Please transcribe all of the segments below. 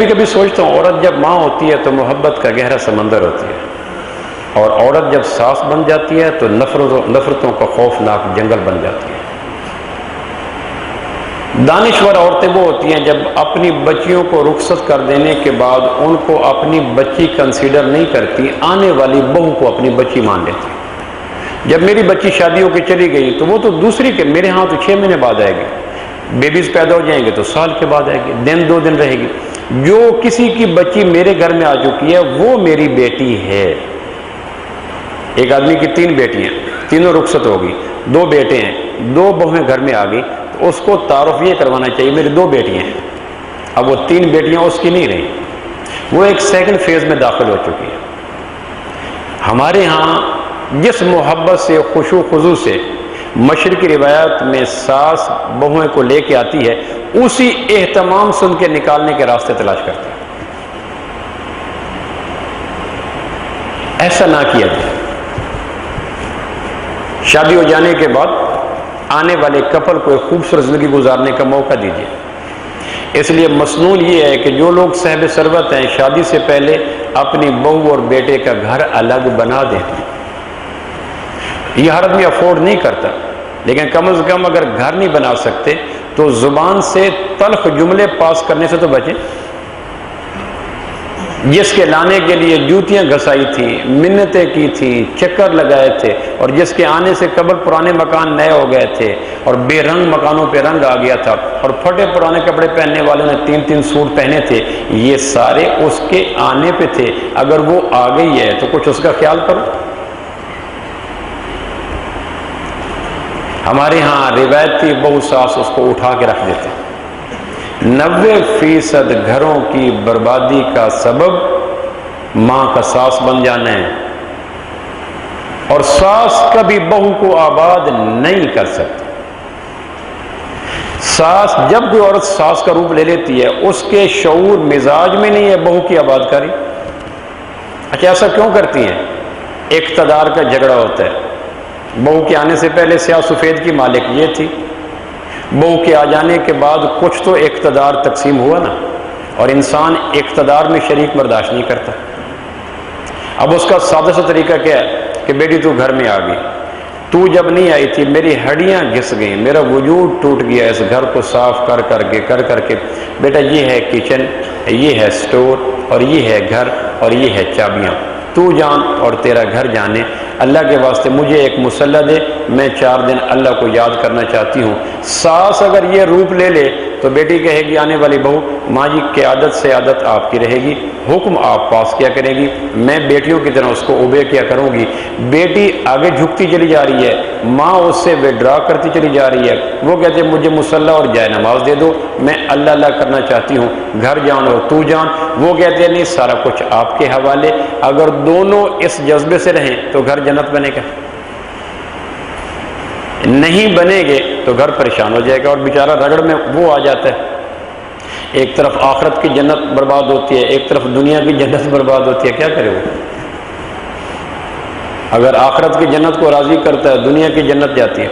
کبھی کبھی سوچتا ہوں عورت جب ماں ہوتی ہے تو محبت کا گہرا سمندر ہوتی ہے، اور عورت جب ساس بن جاتی ہے تو نفرتوں کا خوفناک جنگل بن جاتی ہے۔ دانشور عورتیں وہ ہوتی ہیں جب اپنی بچیوں کو رخصت کر دینے کے بعد ان کو اپنی بچی کنسیڈر نہیں کرتی، آنے والی بہو کو اپنی بچی مان لیتی۔ جب میری بچی شادی ہو کے چلی گئی تو وہ تو دوسری کے، میرے ہاں تو 6 مہینے بعد آئے گی، بیبیز پیدا ہو جائیں گے تو سال کے بعد آئے گی، دن 2 دن رہے گی۔ جو کسی کی بچی میرے گھر میں آ چکی ہے وہ میری بیٹی ہے۔ ایک آدمی کی 3 بیٹیاں، تینوں رخصت ہوگی، 2 بیٹے ہیں، 2 بہویں گھر میں آ گئی، تو اس کو تعارف یہ کروانا چاہیے میری 2 بیٹیاں ہیں۔ اب وہ 3 بیٹیاں اس کی نہیں رہی، وہ ایک سیکنڈ فیز میں داخل ہو چکی ہے۔ ہمارے ہاں جس محبت سے، خشوع خضوع سے مشرقی روایت میں ساس بہویں کو لے کے آتی ہے، اسی اہتمام سے ان کے نکالنے کے راستے تلاش کرتی ہے۔ ایسا نہ کیا جائے۔ شادی ہو جانے کے بعد آنے والے کپل کو ایک خوبصورت زندگی گزارنے کا موقع دیجیے۔ اس لیے مسنون یہ ہے کہ جو لوگ صاحب ثروت ہیں شادی سے پہلے اپنی بہو اور بیٹے کا گھر الگ بنا دیں۔ یہ ہر آدمی افورڈ نہیں کرتا، لیکن کم از کم اگر گھر نہیں بنا سکتے تو زبان سے تلخ جملے پاس کرنے سے تو بچیں۔ جس کے لانے کے لیے جوتیاں گھسائی تھیں، منتیں کی تھیں، چکر لگائے تھے، اور جس کے آنے سے قبل پرانے مکان نئے ہو گئے تھے اور بے رنگ مکانوں پہ رنگ آ گیا تھا، اور پھٹے پرانے کپڑے پہننے والوں نے 3 سوٹ پہنے تھے، یہ سارے اس کے آنے پہ تھے۔ اگر وہ آ گئی ہے تو کچھ اس کا خیال کرو۔ ہمارے ہاں روایتی بہو ساس اس کو اٹھا کے رکھ دیتے ہیں۔ 90% گھروں کی بربادی کا سبب ماں کا ساس بن جانا ہے، اور ساس کبھی بہو کو آباد نہیں کر سکتی۔ ساس، جب کوئی عورت ساس کا روپ لے لیتی ہے اس کے شعور مزاج میں نہیں ہے بہو کی آباد کاری۔ اچھا ایسا کیوں کرتی ہیں؟ اقتدار کا جھگڑا ہوتا ہے۔ بہو کے آنے سے پہلے سیاہ سفید کی مالک یہ تھی، بہو کے آ جانے کے بعد کچھ تو اقتدار تقسیم ہوا نا، اور انسان اقتدار میں شریک برداشت نہیں کرتا۔ اب اس کا سادہ سا طریقہ کیا ہے کہ بیٹی تو گھر میں آ گئی، تو جب نہیں آئی تھی میری ہڈیاں گھس گئیں، میرا وجود ٹوٹ گیا اس گھر کو صاف کر کر کے بیٹا یہ ہے کچن، یہ ہے سٹور، اور یہ ہے گھر، اور یہ ہے چابیاں، تو جان اور تیرا گھر جانے۔ اللہ کے واسطے مجھے ایک مسلح دے، میں 4 دن اللہ کو یاد کرنا چاہتی ہوں۔ ساس اگر یہ روپ لے لے تو بیٹی کہے گی آنے والی بہو، ماں جی کی عادت سے عادت آپ کی رہے گی، حکم آپ پاس کیا کرے گی، میں بیٹیوں کی طرح اس کو اوبے کیا کروں گی۔ بیٹی آگے جھکتی چلی جا رہی ہے، ماں اس سے وڈرا کرتی چلی جا رہی ہے۔ وہ کہتے ہیں مجھے مصلی اور جائے نماز دے دو، میں اللہ اللہ کرنا چاہتی ہوں، گھر جان اور تو جان۔ وہ کہتے ہیں نہیں سارا کچھ آپ کے حوالے۔ اگر دونوں اس جذبے سے رہیں تو گھر جنت بنے گا، نہیں بنے گے تو گھر پریشان ہو جائے گا، اور بیچارہ رگڑ میں وہ آ جاتا ہے۔ ایک طرف آخرت کی جنت برباد ہوتی ہے، ایک طرف دنیا کی جنت برباد ہوتی ہے، کیا کرے وہ؟ اگر آخرت کی جنت کو راضی کرتا ہے دنیا کی جنت جاتی ہے،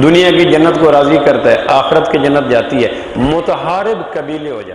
دنیا کی جنت کو راضی کرتا ہے آخرت کی جنت جاتی ہے، متحارب قبیلے ہو جاتے ہیں۔